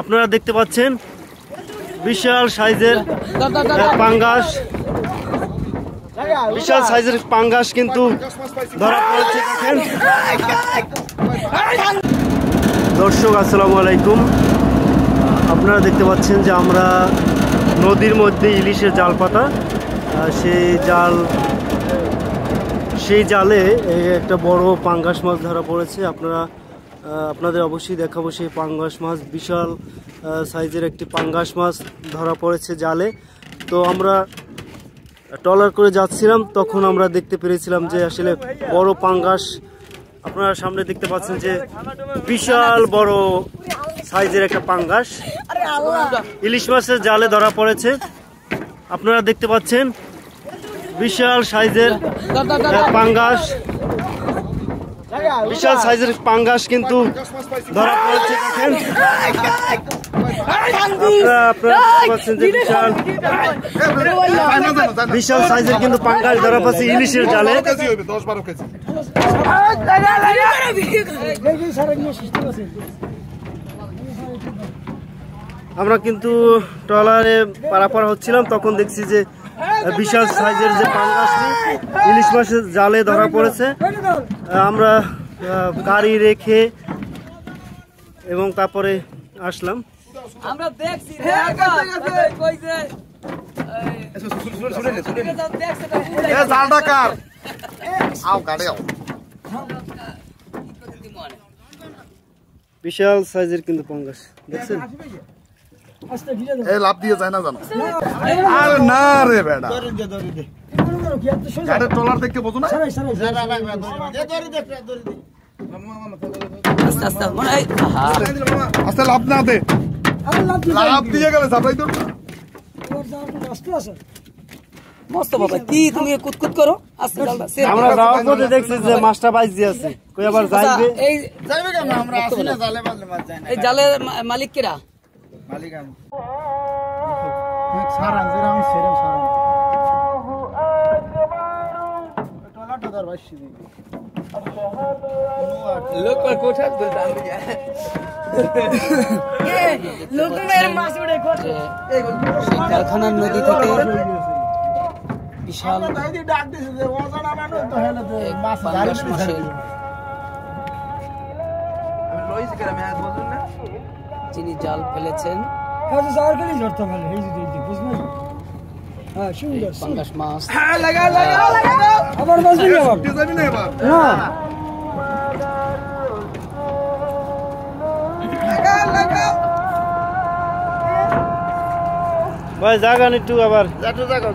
আপনারা দেখতে পাচ্ছেন বিশাল সাইজের পাঙ্গাস, বিশাল সাইজের পাঙ্গাস কিন্তু ধরা পড়েছে। দেখেন দর্শক, আসসালামু আলাইকুম। আপনারা দেখতে পাচ্ছেন যে আমরা নদীর মধ্যে ইলিশের জাল পাতা, সেই জালে একটা বড় পাঙ্গাস মাছ ধরা পড়েছে। আপনাদের অবশ্যই দেখাবো সেই পাঙ্গাস মাছ। বিশাল সাইজের একটি পাঙ্গাস মাছ ধরা পড়েছে জালে। তো আমরা ট্রলার করে যাচ্ছিলাম, তখন আমরা দেখতে পেরেছিলাম যে আসলে বড় পাঙ্গাস। আপনারা সামনে দেখতে পাচ্ছেন যে বিশাল বড় সাইজের একটা পাঙ্গাস ইলিশ মাছের জালে ধরা পড়েছে। আপনারা দেখতে পাচ্ছেন বিশাল সাইজের পাঙ্গাস, বিশাল সাইজের পাঙ্গাস কিন্তু ধরা পড়েছে। দেখেন আপনারা দেখতে পাচ্ছেন যে বিশাল সাইজের কিন্তু পাঙ্গাস ধরা পড়েছে ইলিশের জালে। আমরা কিন্তু ট্রলারে পারাপার হচ্ছিলাম, তখন দেখছি যে বিশাল সাইজের যে পাঙ্গাসটি ইলিশ মাছের জালে ধরা পড়েছে। আমরা গাড়ি রেখে এবং তারপরে আসলাম। আমরা দেখছি বিশাল সাইজের কিন্তু পাঙ্গাস দেখছেন। লাভ দিয়ে যায় না জানো? আরে না রে বেটা, গাড়ির ট্রলার দেখতে বোঝো না? আস্তে লাভ না দে, লাভ দিয়ে গেলে সাপ্লাই তো মস্ত বাবা কি তুমি কুতকুত করো। আমরা যাওয়ার পথে দেখছি যে মাছটা বাইজি আছে, কই আবার যাইবে। এই যাইবে কেন? আমরা আসি না জালে, বাজলে মাছ যায় না। এই জালের মালিক কেরা? মালিক আমি। সারান যে আমি সেরম সারান টলাটা দর বাসি দি লোক पर कोठा बोल डाल दिया ए लोग मेरे माছ উড়ে কোঠা কারখানা নদী থেকে বিশাল ডাক দিছে যে ওজানা মানুষ তো হেলে তো মাছ ধরে দিছে। আমি লইছি করে আমি আজ বলুন না যিনি জাল ফেলেছেন হ্যাঁ জাল ফেলে ধরতে পারে এই যে বুঝবেন। হ্যাঁ সুন্দর পাঙ্গাস মাছ। হ্যাঁ লাগা আবার বলবি আবার যাবি না এবার না লাগা ভাই জায়গা একটু আবার জায়গা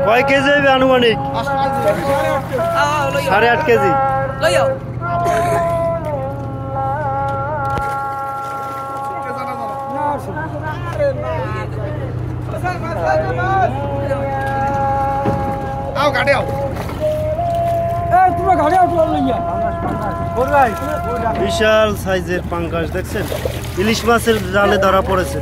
কয় কেজি হবে আনুমানিক? 8.5 কেজি লই যাও। आओ गाड़ी आओ, তোমরা গাড়ি আউট লইয়া বিশাল সাইজের পাঙ্গাস দেখছেন ইলিশ মাছের জালে ধরা পড়েছে।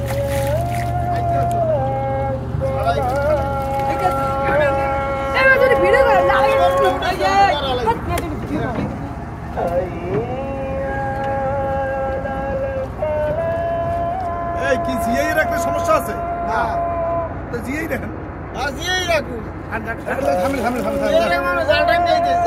এই কি জিআই রাখতে সমস্যা আছে না? তো জিআই রাখেন। আর জিআই রাখুন। থামলে জাল টাইম নেই দিস।